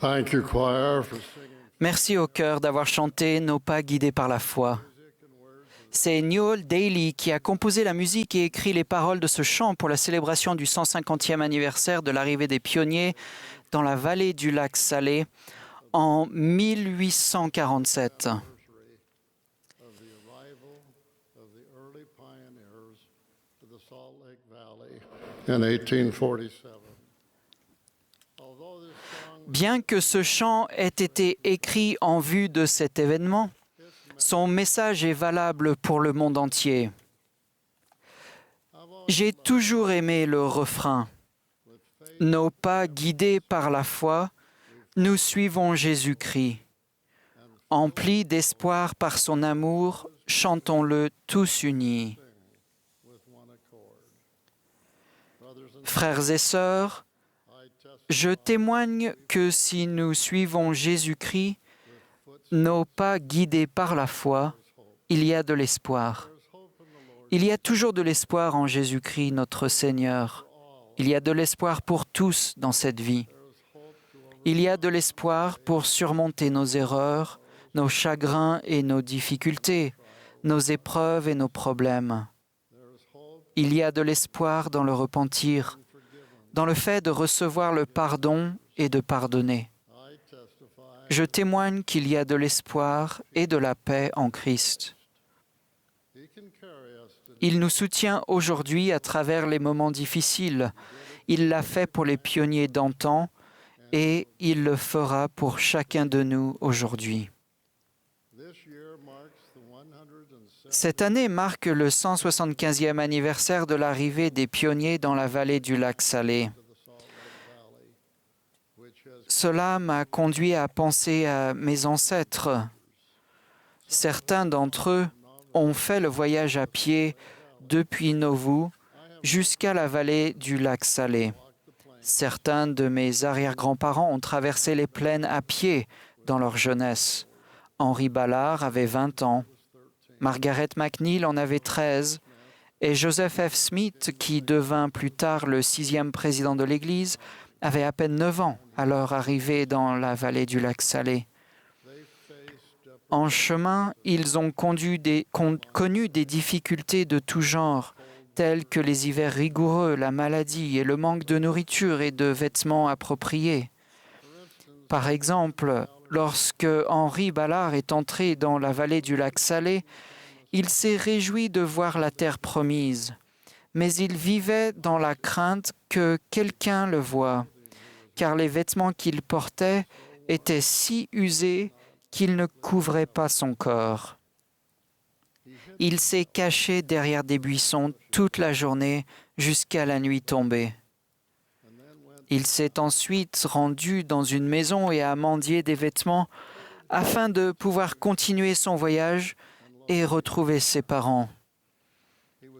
Thank you, choir, for singing Merci au chœur d'avoir chanté Nos pas guidés par la foi. C'est Newell Daly qui a composé la musique et écrit les paroles de ce chant pour la célébration du 150e anniversaire de l'arrivée des pionniers dans la vallée du lac Salé en 1847. of the arrival of the early pioneers to the Salt Lake Valley in 1847. Although this song Bien que ce chant ait été écrit en vue de cet événement, son message est valable pour le monde entier. J'ai toujours aimé le refrain. Nos pas guidés par la foi, nous suivons Jésus-Christ. Emplis d'espoir par son amour, chantons-le tous unis. with one accord. Brothers and Frères et sœurs, I testify je témoigne que si nous suivons Jésus-Christ, nos pas guidés par la foi, il y a de l'espoir. there's hope in the Lord Il y a toujours de l'espoir en Jésus-Christ, notre Seigneur. Il y a de l'espoir pour tous dans cette vie. Il y a de l'espoir pour surmonter nos erreurs, nos chagrins et nos difficultés, nos épreuves et nos problèmes. Il y a de l'espoir dans le repentir, dans le fait de recevoir le pardon et de pardonner. I testify Je témoigne qu'il y a de l'espoir et de la paix en Christ. He can carry us to Il nous soutient aujourd'hui à travers les moments difficiles. Il l'a fait pour les pionniers d'antan et il le fera pour chacun de nous aujourd'hui. this year marks the 107th Cette année marque le 175e anniversaire de l'arrivée des pionniers dans la vallée du lac Salé. of the Salt Lake Valley, which has Cela m'a conduit à penser à mes ancêtres. Certains d'entre eux ont fait le voyage à pied depuis Nauvoo jusqu'à la vallée du lac Salé. Certains de mes arrière-grands-parents ont traversé les plaines à pied dans leur jeunesse. Henri Ballard avait 20 ans, Margaret McNeil en avait 13, et Joseph F. Smith, qui devint plus tard le 6e président de l'Église, avait à peine 9 ans à leur arrivée dans la vallée du lac Salé. En chemin, ils ont connu des difficultés de tout genre, telles que les hivers rigoureux, la maladie et le manque de nourriture et de vêtements appropriés. Par exemple, lorsque Henri Ballard est entré dans la vallée du lac Salé, il s'est réjoui de voir la terre promise, mais il vivait dans la crainte que quelqu'un le voie, car les vêtements qu'il portait étaient si usés qu'il ne couvrait pas son corps. Il s'est caché derrière des buissons toute la journée jusqu'à la nuit tombée. Il s'est ensuite rendu dans une maison et a mendié des vêtements afin de pouvoir continuer son voyage et retrouver ses parents.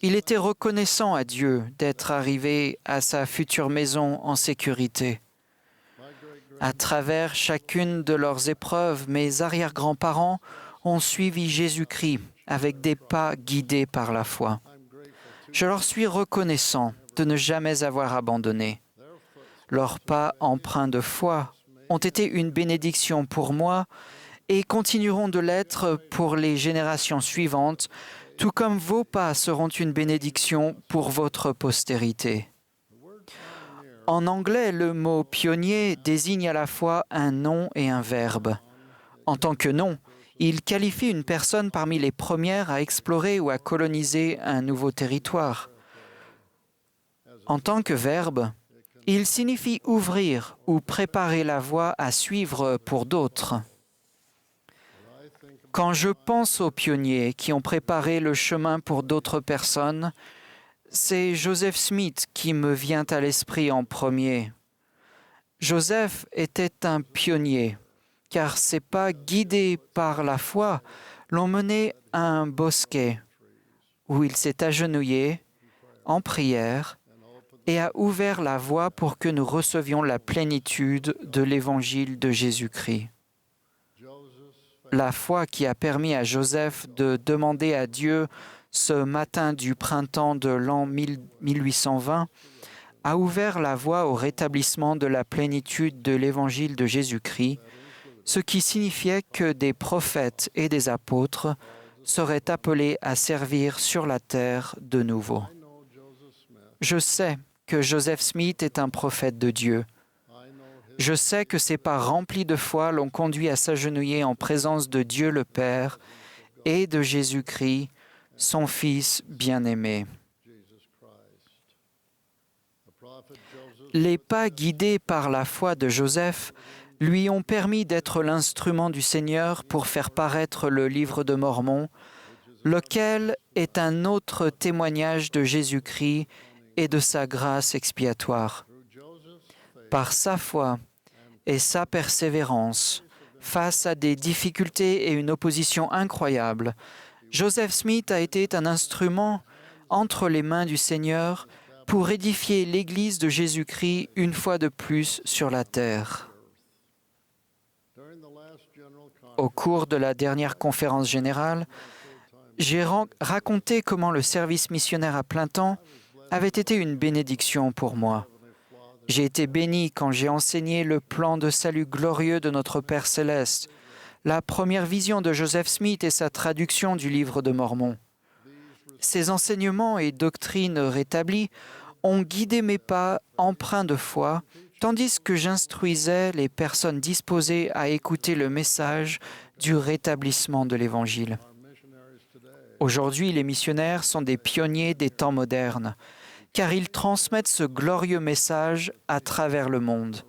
Il était reconnaissant à Dieu d'être arrivé à sa future maison en sécurité. À travers chacune de leurs épreuves, mes arrière-grands-parents ont suivi Jésus-Christ avec des pas guidés par la foi. Je leur suis reconnaissant de ne jamais avoir abandonné. Leurs pas empreints de foi ont été une bénédiction pour moi et continueront de l'être pour les générations suivantes, tout comme vos pas seront une bénédiction pour votre postérité. En anglais, le mot pionnier désigne à la fois un nom et un verbe. En tant que nom, il qualifie une personne parmi les premières à explorer ou à coloniser un nouveau territoire. En tant que verbe, il signifie ouvrir ou préparer la voie à suivre pour d'autres. Quand je pense aux pionniers qui ont préparé le chemin pour d'autres personnes, c'est Joseph Smith qui me vient à l'esprit en premier. Joseph était un pionnier, car ses pas guidés par la foi l'ont mené à un bosquet où il s'est agenouillé en prière et a ouvert la voie pour que nous recevions la plénitude de l'évangile de Jésus-Christ. La foi qui a permis à Joseph de demander à Dieu ce matin du printemps de l'an 1820 a ouvert la voie au rétablissement de la plénitude de l'évangile de Jésus-Christ, ce qui signifiait que des prophètes et des apôtres seraient appelés à servir sur la terre de nouveau. Je sais que Joseph Smith est un prophète de Dieu. Je sais que ses pas remplis de foi l'ont conduit à s'agenouiller en présence de Dieu le Père et de Jésus-Christ, son Fils bien-aimé. Les pas guidés par la foi de Joseph lui ont permis d'être l'instrument du Seigneur pour faire paraître le livre de Mormon, lequel est un autre témoignage de Jésus-Christ et de sa grâce expiatoire. Par sa foi et sa persévérance, face à des difficultés et une opposition incroyable, Joseph Smith a été un instrument entre les mains du Seigneur pour édifier l'Église de Jésus-Christ une fois de plus sur la terre. Au cours de la dernière conférence générale, j'ai raconté comment le service missionnaire à plein temps avait été une bénédiction pour moi. J'ai été béni quand j'ai enseigné le plan de salut glorieux de notre Père céleste, la première vision de Joseph Smith et sa traduction du livre de Mormon. Ces enseignements et doctrines rétablies ont guidé mes pas empreints de foi, tandis que j'instruisais les personnes disposées à écouter le message du rétablissement de l'Évangile. Aujourd'hui, les missionnaires sont des pionniers des temps modernes, car ils transmettent ce glorieux message à travers le monde,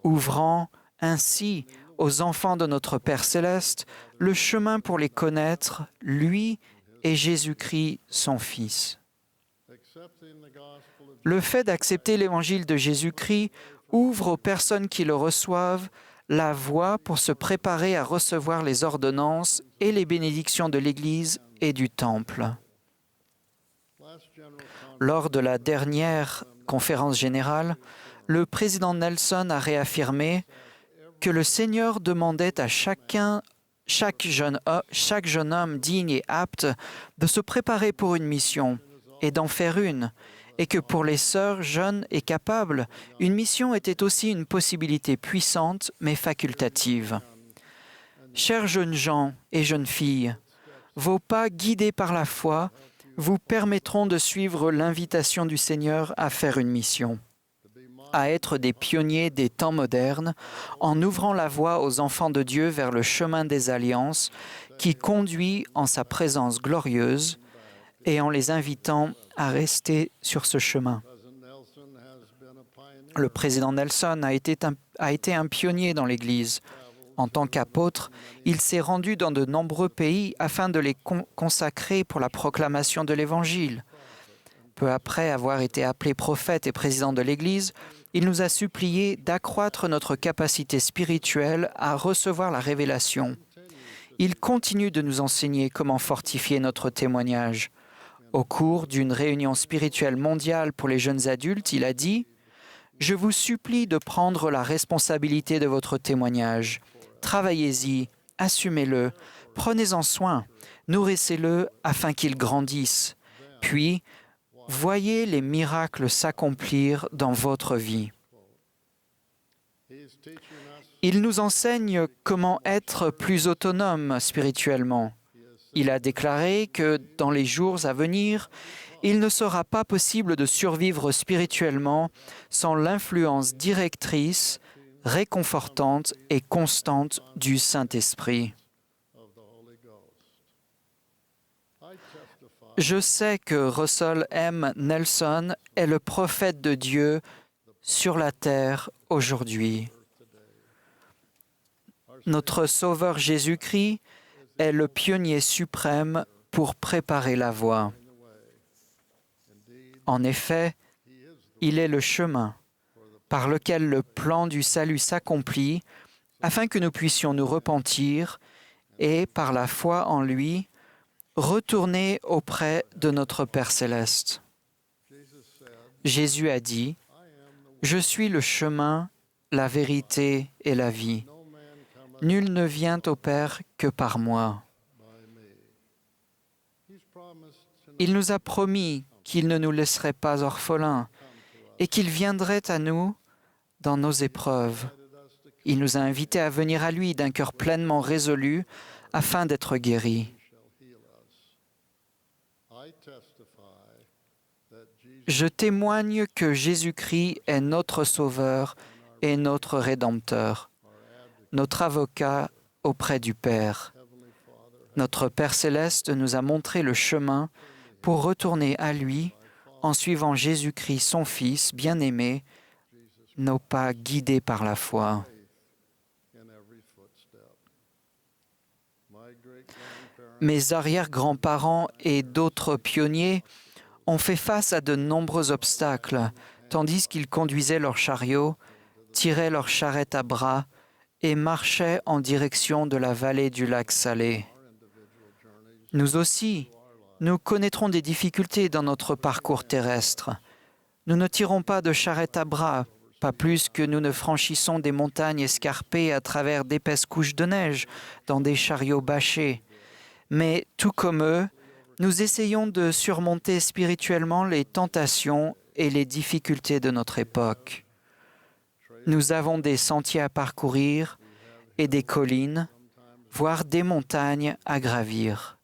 ouvrant ainsi aux enfants de notre Père céleste le chemin pour les connaître, lui et Jésus-Christ, son Fils. Le fait d'accepter l'Évangile de Jésus-Christ ouvre aux personnes qui le reçoivent la voie pour se préparer à recevoir les ordonnances et les bénédictions de l'Église et du Temple. Lors de la dernière conférence générale, le président Nelson a réaffirmé que le Seigneur demandait à chaque jeune homme digne et apte de se préparer pour une mission et d'en faire une, et que pour les sœurs jeunes et capables, une mission était aussi une possibilité puissante mais facultative. Chers jeunes gens et jeunes filles, vos pas guidés par la foi vous permettront de suivre l'invitation du Seigneur à faire une mission, à être des pionniers des temps modernes, en ouvrant la voie aux enfants de Dieu vers le chemin des alliances qui conduit en sa présence glorieuse et en les invitant à rester sur ce chemin. Le président Nelson a été un pionnier dans l'Église. En tant qu'apôtre, il s'est rendu dans de nombreux pays afin de les consacrer pour la proclamation de l'Évangile. Peu après avoir été appelé prophète et président de l'Église, il nous a supplié d'accroître notre capacité spirituelle à recevoir la révélation. Il continue de nous enseigner comment fortifier notre témoignage. Au cours d'une réunion spirituelle mondiale pour les jeunes adultes, il a dit « Je vous supplie de prendre la responsabilité de votre témoignage. Travaillez-y, assumez-le, prenez-en soin, nourrissez-le afin qu'il grandisse. Puis, voyez les miracles s'accomplir dans votre vie. » Il nous enseigne comment être plus autonome spirituellement. Il a déclaré que dans les jours à venir, il ne sera pas possible de survivre spirituellement sans l'influence directrice, réconfortante et constante du Saint-Esprit. Je sais que Russell M. Nelson est le prophète de Dieu sur la terre aujourd'hui. Notre Sauveur Jésus-Christ est le pionnier suprême pour préparer la voie. En effet, il est le chemin par lequel le plan du salut s'accomplit afin que nous puissions nous repentir et, par la foi en lui, retourner auprès de notre Père céleste. Jésus a dit « Je suis le chemin, la vérité et la vie. Nul ne vient au Père que par moi. » Il nous a promis qu'il ne nous laisserait pas orphelins et qu'il viendrait à nous dans nos épreuves. Il nous a invités à venir à lui d'un cœur pleinement résolu afin d'être guéris. Je témoigne que Jésus-Christ est notre Sauveur et notre Rédempteur, notre avocat auprès du Père. Notre Père céleste nous a montré le chemin pour retourner à lui en suivant Jésus-Christ, son Fils bien-aimé, nos pas guidés par la foi. Mes arrière-grands-parents et d'autres pionniers ont fait face à de nombreux obstacles, tandis qu'ils conduisaient leurs chariots, tiraient leurs charrettes à bras et marchaient en direction de la vallée du lac Salé. Nous aussi, nous connaîtrons des difficultés dans notre parcours terrestre. Nous ne tirons pas de charrette à bras, pas plus que nous ne franchissons des montagnes escarpées à travers d'épaisses couches de neige dans des chariots bâchés. Mais tout comme eux, nous essayons de surmonter spirituellement les tentations et les difficultés de notre époque. Nous avons des sentiers à parcourir et des collines, voire des montagnes à gravir.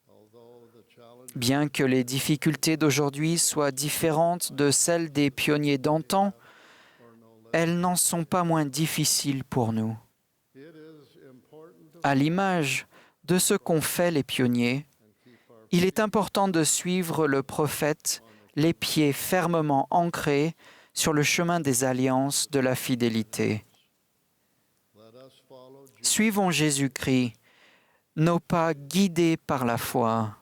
Bien que les difficultés d'aujourd'hui soient différentes de celles des pionniers d'antan, elles n'en sont pas moins difficiles pour nous. À l'image de ce qu'ont fait les pionniers, il est important de suivre le prophète les pieds fermement ancrés sur le chemin des alliances de la fidélité. Suivons Jésus-Christ, nos pas guidés par la foi.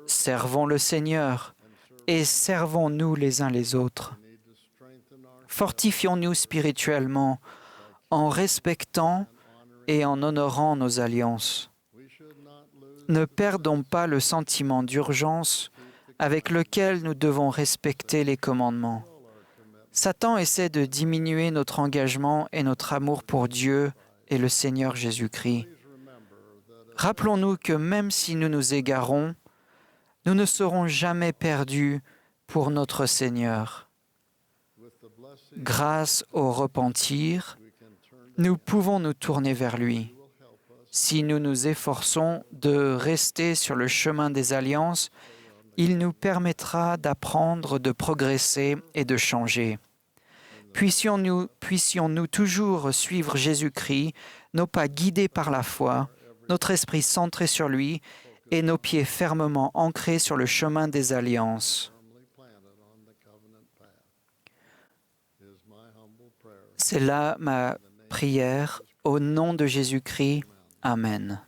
Servons le Seigneur et servons-nous les uns les autres. Fortifions-nous spirituellement en respectant et en honorant nos alliances. Ne perdons pas le sentiment d'urgence avec lequel nous devons respecter les commandements. Satan essaie de diminuer notre engagement et notre amour pour Dieu et le Seigneur Jésus-Christ. Rappelons-nous que même si nous nous égarons, nous ne serons jamais perdus pour notre Seigneur. Grâce au repentir, nous pouvons nous tourner vers lui. Si nous nous efforçons de rester sur le chemin des alliances, il nous permettra d'apprendre, de progresser et de changer. Puissions-nous toujours suivre Jésus-Christ, nos pas guidés par la foi, notre esprit centré sur lui et nos pieds fermement ancrés sur le chemin des alliances. C'est là ma prière au nom de Jésus-Christ. Amen.